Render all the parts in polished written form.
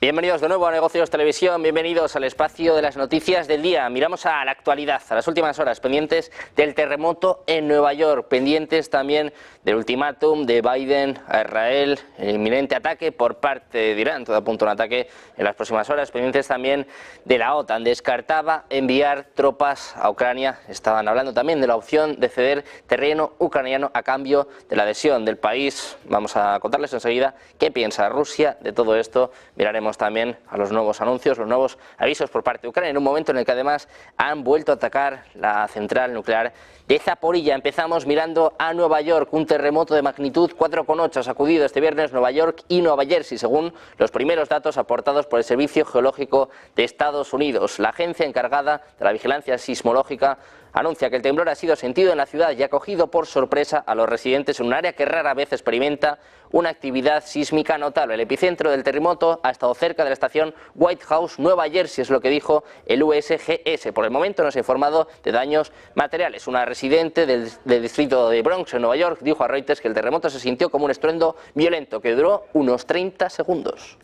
Bienvenidos de nuevo a Negocios Televisión, bienvenidos al espacio de las noticias del día. Miramos a la actualidad, a las últimas horas, pendientes del terremoto en Nueva York, pendientes también del ultimátum de Biden a Israel, el inminente ataque por parte de Irán, todo apunta a un ataque en las próximas horas, pendientes también de la OTAN. Descartaba enviar tropas a Ucrania, estaban hablando también de la opción de ceder terreno ucraniano a cambio de la adhesión del país. Vamos a contarles enseguida qué piensa Rusia de todo esto, miraremos también a los nuevos anuncios, los nuevos avisos por parte de Ucrania, en un momento en el que además han vuelto a atacar la central nuclear de Zaporilla. Empezamos mirando a Nueva York, un terremoto de magnitud 4,8 ha sacudido este viernes Nueva York y Nueva Jersey, según los primeros datos aportados por el Servicio Geológico de Estados Unidos. La agencia encargada de la vigilancia sismológica anuncia que el temblor ha sido sentido en la ciudad y ha cogido por sorpresa a los residentes en un área que rara vez experimenta una actividad sísmica notable. El epicentro del terremoto ha estado cerca de la estación White House, Nueva Jersey, es lo que dijo el USGS. Por el momento no se ha informado de daños materiales. Una residente del distrito de Bronx, en Nueva York, dijo a Reuters que el terremoto se sintió como un estruendo violento que duró unos 30 segundos.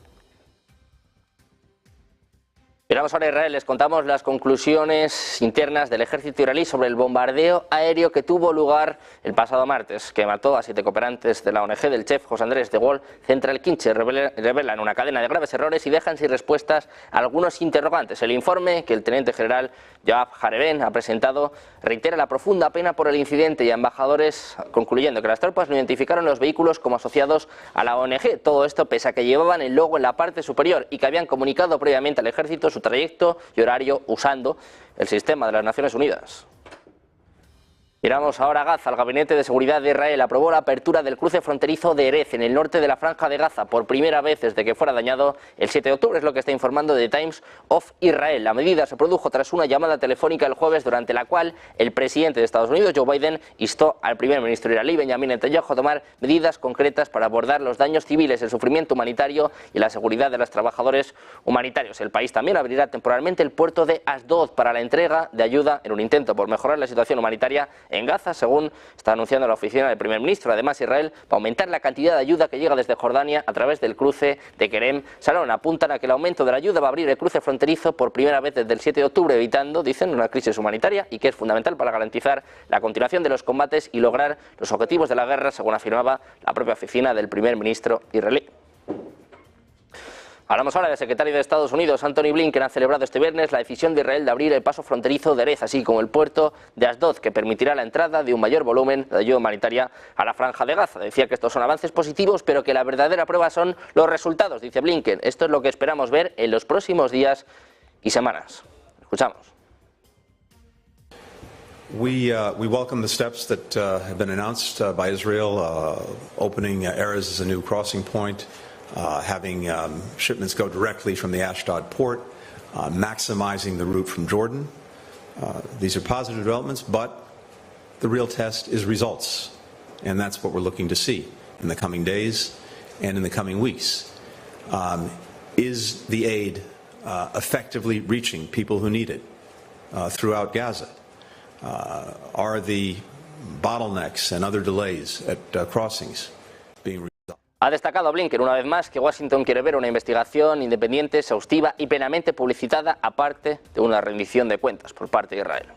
Miramos ahora a Israel, les contamos las conclusiones internas del ejército israelí sobre el bombardeo aéreo que tuvo lugar el pasado martes, que mató a 7 cooperantes de la ONG del chef José Andrés de Gaulle. Central Kitchen revelan una cadena de graves errores y dejan sin respuestas algunos interrogantes. El informe que el teniente general Yoav Hareben ha presentado reitera la profunda pena por el incidente y a embajadores concluyendo que las tropas no identificaron los vehículos como asociados a la ONG. Todo esto pese a que llevaban el logo en la parte superior y que habían comunicado previamente al ejército su trayecto y horario usando el sistema de las Naciones Unidas. Miramos ahora a Gaza. El Gabinete de Seguridad de Israel aprobó la apertura del cruce fronterizo de Erez, en el norte de la Franja de Gaza, por primera vez desde que fuera dañado el 7 de octubre, es lo que está informando The Times of Israel. La medida se produjo tras una llamada telefónica el jueves, durante la cual el presidente de Estados Unidos, Joe Biden, instó al primer ministro israelí, Benjamin Netanyahu, a tomar medidas concretas para abordar los daños civiles, el sufrimiento humanitario y la seguridad de los trabajadores humanitarios. El país también abrirá temporalmente el puerto de Asdod para la entrega de ayuda en un intento por mejorar la situación humanitaria en Gaza, según está anunciando la oficina del primer ministro. Además, Israel va a aumentar la cantidad de ayuda que llega desde Jordania a través del cruce de Kerem Shalom. Apuntan a que el aumento de la ayuda va a abrir el cruce fronterizo por primera vez desde el 7 de octubre, evitando, dicen, una crisis humanitaria, y que es fundamental para garantizar la continuación de los combates y lograr los objetivos de la guerra, según afirmaba la propia oficina del primer ministro israelí. Hablamos ahora del secretario de Estados Unidos, Antony Blinken, ha celebrado este viernes la decisión de Israel de abrir el paso fronterizo de Erez, así como el puerto de Asdod, que permitirá la entrada de un mayor volumen de ayuda humanitaria a la Franja de Gaza. Decía que estos son avances positivos, pero que la verdadera prueba son los resultados, dice Blinken. Esto es lo que esperamos ver en los próximos días y semanas. Escuchamos. We welcome the steps that have been announced by Israel, opening Erez as a new crossing point, having shipments go directly from the Ashdod port, maximizing the route from Jordan. These are positive developments, but the real test is results, and that's what we're looking to see in the coming days and in the coming weeks. Is the aid effectively reaching people who need it throughout Gaza? Are the bottlenecks and other delays at crossings being resolved? Ha destacado Blinken una vez más que Washington quiere ver una investigación independiente, exhaustiva y plenamente publicitada, aparte de una rendición de cuentas por parte de Israel.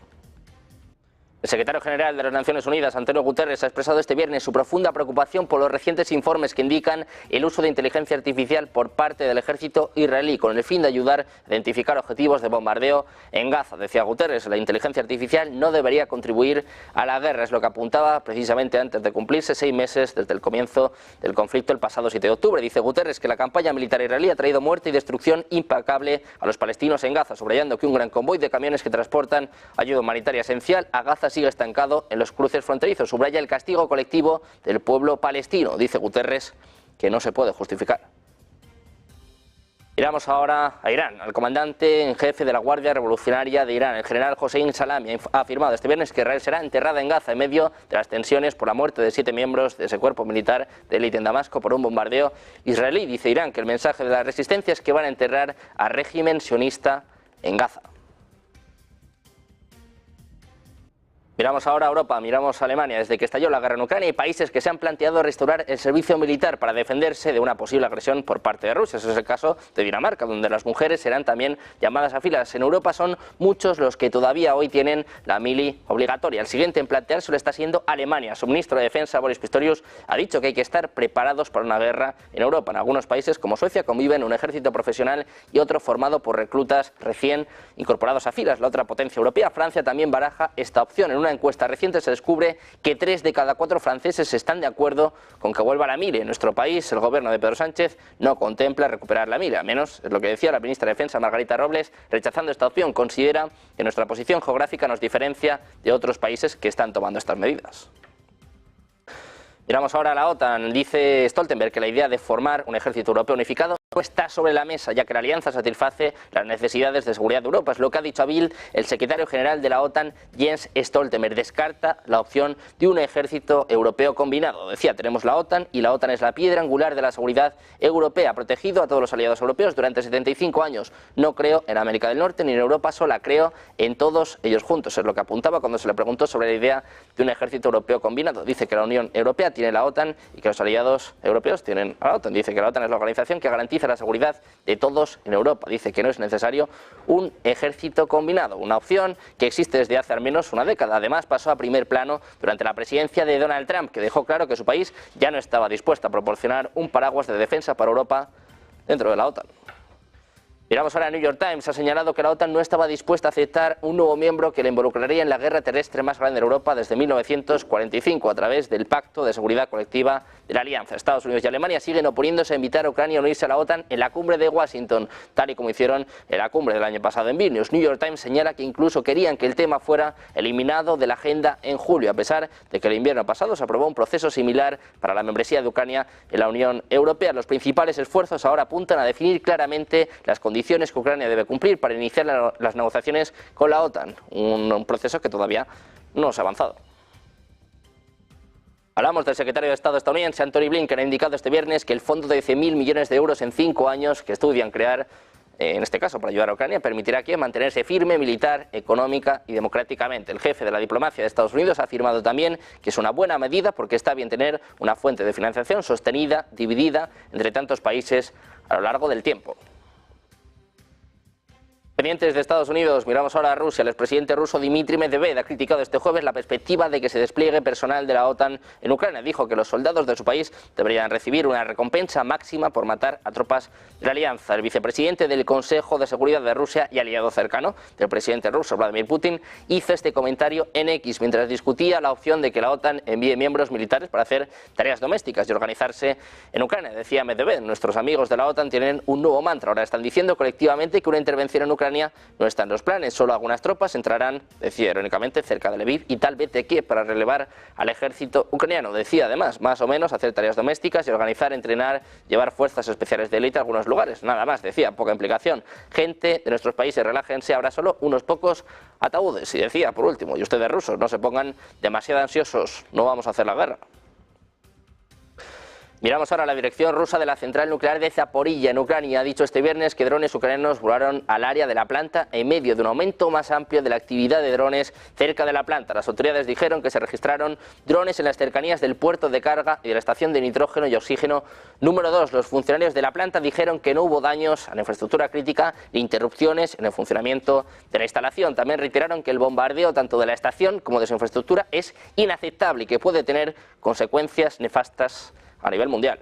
El secretario general de las Naciones Unidas, Antonio Guterres, ha expresado este viernes su profunda preocupación por los recientes informes que indican el uso de inteligencia artificial por parte del ejército israelí, con el fin de ayudar a identificar objetivos de bombardeo en Gaza. Decía Guterres, la inteligencia artificial no debería contribuir a la guerra, es lo que apuntaba precisamente antes de cumplirse 6 meses desde el comienzo del conflicto el pasado 7 de octubre. Dice Guterres que la campaña militar israelí ha traído muerte y destrucción implacable a los palestinos en Gaza, subrayando que un gran convoy de camiones que transportan ayuda humanitaria esencial a Gaza sigue estancado en los cruces fronterizos. Subraya el castigo colectivo del pueblo palestino. Dice Guterres que no se puede justificar. Miramos ahora a Irán. El comandante en jefe de la Guardia Revolucionaria de Irán, el general Hossein Salami, ha afirmado este viernes que Israel será enterrada en Gaza en medio de las tensiones por la muerte de 7 miembros de ese cuerpo militar de élite en Damasco por un bombardeo israelí. Dice Irán que el mensaje de la resistencia es que van a enterrar al régimen sionista en Gaza. Miramos ahora a Europa, miramos a Alemania. Desde que estalló la guerra en Ucrania hay países que se han planteado restaurar el servicio militar para defenderse de una posible agresión por parte de Rusia. Ese es el caso de Dinamarca, donde las mujeres serán también llamadas a filas. En Europa son muchos los que todavía hoy tienen la mili obligatoria. El siguiente en planteárselo está siendo Alemania. Su ministro de Defensa, Boris Pistorius, ha dicho que hay que estar preparados para una guerra en Europa. En algunos países como Suecia conviven un ejército profesional y otro formado por reclutas recién incorporados a filas. La otra potencia europea, Francia, también baraja esta opción. En una encuesta reciente se descubre que 3 de cada 4 franceses están de acuerdo con que vuelva la mili. En nuestro país, el gobierno de Pedro Sánchez no contempla recuperar la mili, al menos es lo que decía la ministra de Defensa, Margarita Robles, rechazando esta opción. Considera que nuestra posición geográfica nos diferencia de otros países que están tomando estas medidas. Miramos ahora a la OTAN. Dice Stoltenberg que la idea de formar un ejército europeo unificado no está sobre la mesa, ya que la alianza satisface las necesidades de seguridad de Europa. Es lo que ha dicho a Bild el secretario general de la OTAN, Jens Stoltenberg. Descarta la opción de un ejército europeo combinado. Decía, tenemos la OTAN y la OTAN es la piedra angular de la seguridad europea. Ha protegido a todos los aliados europeos durante 75 años. No creo en América del Norte ni en Europa sola, creo en todos ellos juntos. Es lo que apuntaba cuando se le preguntó sobre la idea de un ejército europeo combinado. Dice que la Unión Europea tiene la OTAN y que los aliados europeos tienen a la OTAN. Dice que la OTAN es la organización que garantiza la seguridad de todos en Europa. Dice que no es necesario un ejército combinado, una opción que existe desde hace al menos una década. Además, pasó a primer plano durante la presidencia de Donald Trump, que dejó claro que su país ya no estaba dispuesto a proporcionar un paraguas de defensa para Europa dentro de la OTAN. Miramos ahora a New York Times. Ha señalado que la OTAN no estaba dispuesta a aceptar un nuevo miembro que le involucraría en la guerra terrestre más grande de Europa desde 1945 a través del Pacto de Seguridad Colectiva de la Alianza. Estados Unidos y Alemania siguen oponiéndose a invitar a Ucrania a unirse a la OTAN en la cumbre de Washington, tal y como hicieron en la cumbre del año pasado en Vilnius. New York Times señala que incluso querían que el tema fuera eliminado de la agenda en julio, a pesar de que el invierno pasado se aprobó un proceso similar para la membresía de Ucrania en la Unión Europea. Los principales esfuerzos ahora apuntan a definir claramente las condiciones que Ucrania debe cumplir para iniciar las negociaciones con la OTAN, un proceso que todavía no se ha avanzado. Hablamos del secretario de Estado estadounidense, Antony Blinken, ha indicado este viernes que el fondo de 10.000 millones de euros en 5 años que estudian crear, en este caso para ayudar a Ucrania, permitirá que mantenerse firme militar, económica y democráticamente. El jefe de la diplomacia de Estados Unidos ha afirmado también que es una buena medida porque está bien tener una fuente de financiación sostenida, dividida entre tantos países a lo largo del tiempo. Pendientes de Estados Unidos, miramos ahora a Rusia. El expresidente ruso Dmitry Medvedev ha criticado este jueves la perspectiva de que se despliegue personal de la OTAN en Ucrania. Dijo que los soldados de su país deberían recibir una recompensa máxima por matar a tropas de la alianza. El vicepresidente del Consejo de Seguridad de Rusia y aliado cercano del presidente ruso Vladimir Putin hizo este comentario en X mientras discutía la opción de que la OTAN envíe miembros militares para hacer tareas domésticas y organizarse en Ucrania. Decía Medvedev, nuestros amigos de la OTAN tienen un nuevo mantra. Ahora están diciendo colectivamente que una intervención en Ucrania no está en los planes, solo algunas tropas entrarán, decía irónicamente, cerca de Lviv y tal vez de Kiev para relevar al ejército ucraniano. Decía además, más o menos, hacer tareas domésticas y organizar, entrenar, llevar fuerzas especiales de élite a algunos lugares. Nada más, decía, poca implicación. Gente de nuestros países, relájense, habrá solo unos pocos ataúdes. Y decía, por último, y ustedes rusos, no se pongan demasiado ansiosos, no vamos a hacer la guerra. Miramos ahora a la dirección rusa de la central nuclear de Zaporilla, en Ucrania. Ha dicho este viernes que drones ucranianos volaron al área de la planta en medio de un aumento más amplio de la actividad de drones cerca de la planta. Las autoridades dijeron que se registraron drones en las cercanías del puerto de carga y de la estación de nitrógeno y oxígeno número 2. Los funcionarios de la planta dijeron que no hubo daños a la infraestructura crítica ni interrupciones en el funcionamiento de la instalación. También reiteraron que el bombardeo tanto de la estación como de su infraestructura es inaceptable y que puede tener consecuencias nefastas a nivel mundial.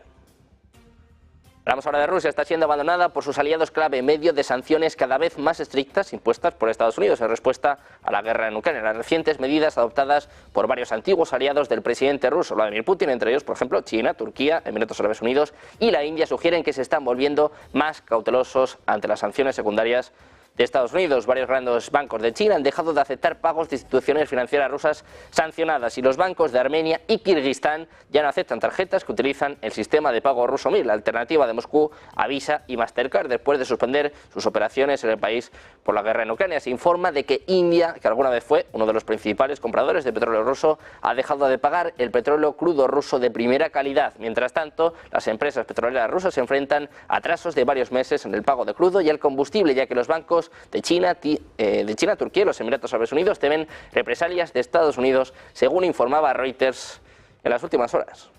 Hablamos ahora de Rusia. Está siendo abandonada por sus aliados clave en medio de sanciones cada vez más estrictas impuestas por Estados Unidos en respuesta a la guerra en Ucrania. Las recientes medidas adoptadas por varios antiguos aliados del presidente ruso Vladimir Putin, entre ellos, por ejemplo, China, Turquía, Emiratos Árabes Unidos y la India, sugieren que se están volviendo más cautelosos ante las sanciones secundarias de Estados Unidos. Varios grandes bancos de China han dejado de aceptar pagos de instituciones financieras rusas sancionadas y los bancos de Armenia y Kirguistán ya no aceptan tarjetas que utilizan el sistema de pago ruso MIR, la alternativa de Moscú a Visa y Mastercard, después de suspender sus operaciones en el país por la guerra en Ucrania. Se informa de que India, que alguna vez fue uno de los principales compradores de petróleo ruso, ha dejado de pagar el petróleo crudo ruso de primera calidad. Mientras tanto, las empresas petroleras rusas se enfrentan a atrasos de varios meses en el pago de crudo y el combustible, ya que los bancos aliados de China, Turquía y los Emiratos Árabes Unidos temen represalias de Estados Unidos, según informaba Reuters en las últimas horas.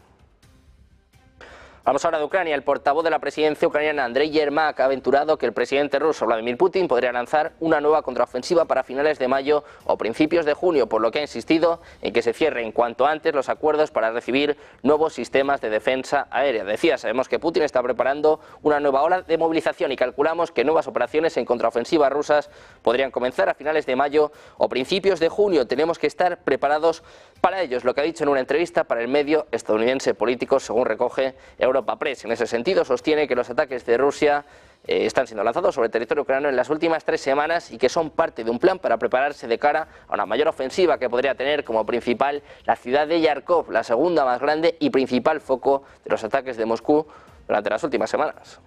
Vamos ahora de Ucrania. El portavoz de la presidencia ucraniana, Andrei Yermak, ha aventurado que el presidente ruso Vladimir Putin podría lanzar una nueva contraofensiva para finales de mayo o principios de junio, por lo que ha insistido en que se cierren cuanto antes los acuerdos para recibir nuevos sistemas de defensa aérea. Decía, sabemos que Putin está preparando una nueva ola de movilización y calculamos que nuevas operaciones en contraofensiva rusas podrían comenzar a finales de mayo o principios de junio. Tenemos que estar preparados para ellos, lo que ha dicho en una entrevista para el medio estadounidense Político, según recoge Europa Press. En ese sentido, sostiene que los ataques de Rusia están siendo lanzados sobre el territorio ucraniano en las últimas 3 semanas y que son parte de un plan para prepararse de cara a una mayor ofensiva que podría tener como principal la ciudad de Yarkov, la segunda más grande y principal foco de los ataques de Moscú durante las últimas semanas.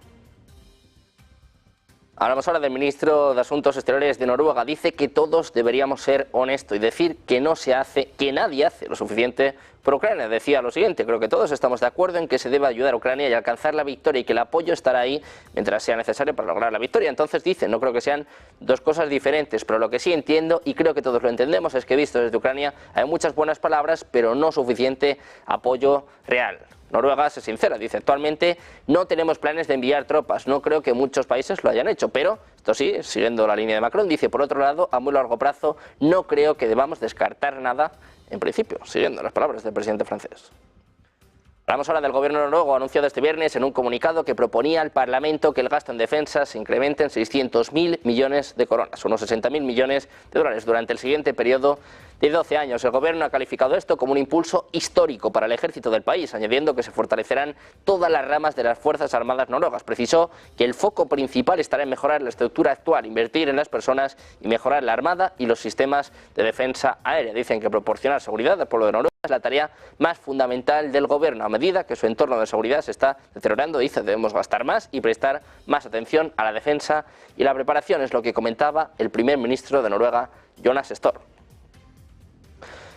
Hablamos ahora del ministro de Asuntos Exteriores de Noruega. Dice que todos deberíamos ser honestos y decir que no se hace, que nadie hace lo suficiente por Ucrania. Decía lo siguiente: creo que todos estamos de acuerdo en que se debe ayudar a Ucrania y alcanzar la victoria y que el apoyo estará ahí mientras sea necesario para lograr la victoria. Entonces dice, no creo que sean dos cosas diferentes, pero lo que sí entiendo, y creo que todos lo entendemos, es que visto desde Ucrania hay muchas buenas palabras, pero no suficiente apoyo real. Noruega es sincera, dice, actualmente no tenemos planes de enviar tropas, no creo que muchos países lo hayan hecho, pero esto sí, siguiendo la línea de Macron, dice, por otro lado, a muy largo plazo no creo que debamos descartar nada en principio, siguiendo las palabras del presidente francés. Hablamos ahora del gobierno noruego, anunciado este viernes en un comunicado que proponía al Parlamento que el gasto en defensa se incremente en 600.000 millones de coronas, unos 60.000 millones de dólares durante el siguiente periodo de 12 años. El gobierno ha calificado esto como un impulso histórico para el ejército del país, añadiendo que se fortalecerán todas las ramas de las Fuerzas Armadas noruegas. Precisó que el foco principal estará en mejorar la estructura actual, invertir en las personas y mejorar la armada y los sistemas de defensa aérea. Dicen que proporcionar seguridad al pueblo de Noruega es la tarea más fundamental del gobierno. A medida que su entorno de seguridad se está deteriorando, dice, debemos gastar más y prestar más atención a la defensa y la preparación, es lo que comentaba el primer ministro de Noruega, Jonas Støre.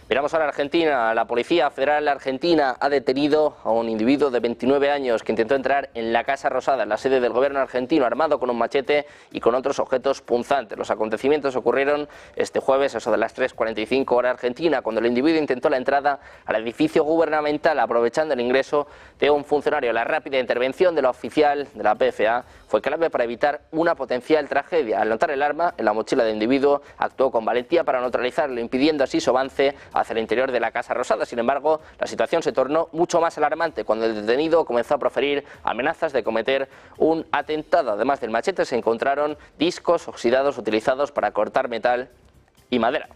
Miramos ahora a Argentina. La Policía Federal Argentina ha detenido a un individuo de 29 años que intentó entrar en la Casa Rosada, en la sede del gobierno argentino, armado con un machete y con otros objetos punzantes. Los acontecimientos ocurrieron este jueves, eso de las 3:45 hora argentina, cuando el individuo intentó la entrada al edificio gubernamental, aprovechando el ingreso de un funcionario. La rápida intervención de la oficial de la PFA fue clave para evitar una potencial tragedia. Al notar el arma en la mochila del individuo, actuó con valentía para neutralizarlo, impidiendo así su avance hacia el interior de la Casa Rosada. Sin embargo, la situación se tornó mucho más alarmante cuando el detenido comenzó a proferir amenazas de cometer un atentado. Además del machete, se encontraron discos oxidados utilizados para cortar metal y madera.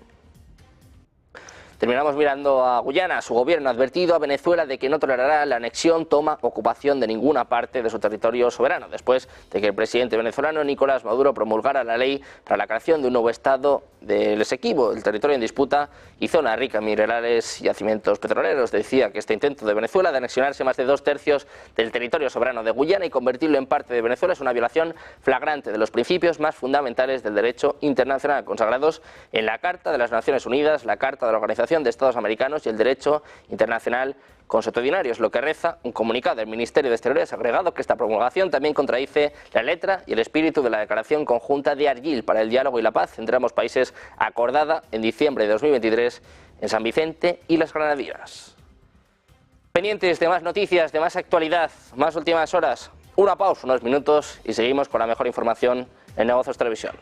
Terminamos mirando a Guyana. Su gobierno ha advertido a Venezuela de que no tolerará la anexión, toma, ocupación de ninguna parte de su territorio soberano, después de que el presidente venezolano Nicolás Maduro promulgara la ley para la creación de un nuevo estado del Esequibo, el territorio en disputa y zona rica en minerales y yacimientos petroleros. Decía que este intento de Venezuela de anexionarse más de 2/3 del territorio soberano de Guyana y convertirlo en parte de Venezuela es una violación flagrante de los principios más fundamentales del derecho internacional, consagrados en la Carta de las Naciones Unidas, la Carta de la Organización de Estados Americanos y el derecho internacional consuetudinario. Es lo que reza un comunicado del Ministerio de Exteriores, agregado que esta promulgación también contradice la letra y el espíritu de la Declaración Conjunta de Argel para el diálogo y la paz entre ambos países, acordada en diciembre de 2023 en San Vicente y las Granadinas. Pendientes de más noticias, de más actualidad, más últimas horas. Una pausa, unos minutos y seguimos con la mejor información en Negocios Televisión.